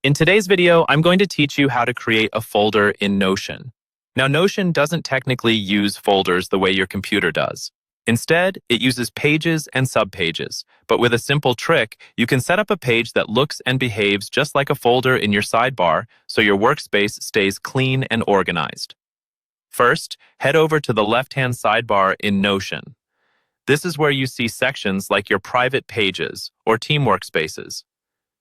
In today's video, I'm going to teach you how to create a folder in Notion. Now, Notion doesn't technically use folders the way your computer does. Instead, it uses pages and subpages. But with a simple trick, you can set up a page that looks and behaves just like a folder in your sidebar, so your workspace stays clean and organized. First, head over to the left-hand sidebar in Notion. This is where you see sections like your private pages or team workspaces.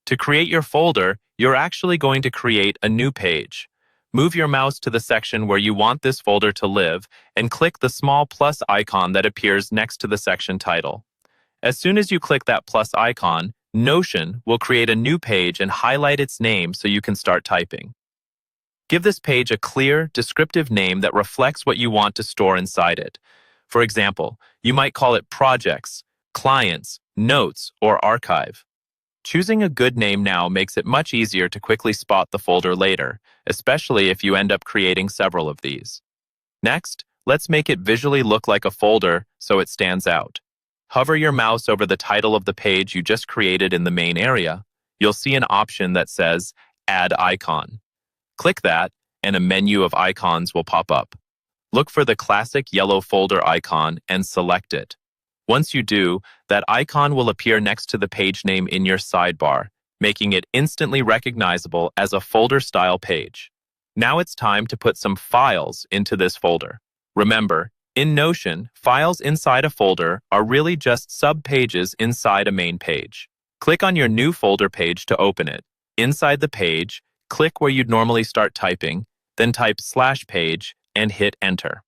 To create your folder, you're actually going to create a new page. Move your mouse to the section where you want this folder to live and click the small plus icon that appears next to the section title. As soon as you click that plus icon, Notion will create a new page and highlight its name so you can start typing. Give this page a clear, descriptive name that reflects what you want to store inside it. For example, you might call it Projects, Clients, Notes, or Archive. Choosing a good name now makes it much easier to quickly spot the folder later, especially if you end up creating several of these. Next, let's make it visually look like a folder so it stands out. Hover your mouse over the title of the page you just created in the main area. You'll see an option that says Add Icon. Click that, and a menu of icons will pop up. Look for the classic yellow folder icon and select it. Once you do, that icon will appear next to the page name in your sidebar, making it instantly recognizable as a folder-style page. Now it's time to put some files into this folder. Remember, in Notion, files inside a folder are really just sub-pages inside a main page. Click on your new folder page to open it. Inside the page, click where you'd normally start typing, then type /page and hit Enter.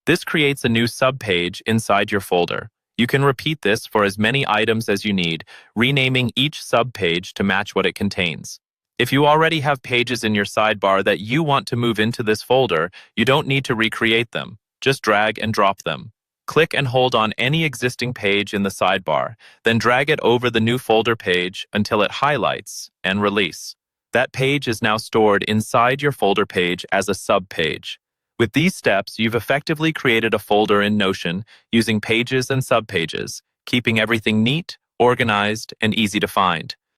This creates a new subpage inside your folder. You can repeat this for as many items as you need, renaming each subpage to match what it contains. If you already have pages in your sidebar that you want to move into this folder, you don't need to recreate them. Just drag and drop them. Click and hold on any existing page in the sidebar, then drag it over the new folder page until it highlights and release. That page is now stored inside your folder page as a subpage. With these steps, you've effectively created a folder in Notion using pages and subpages, keeping everything neat, organized, and easy to find.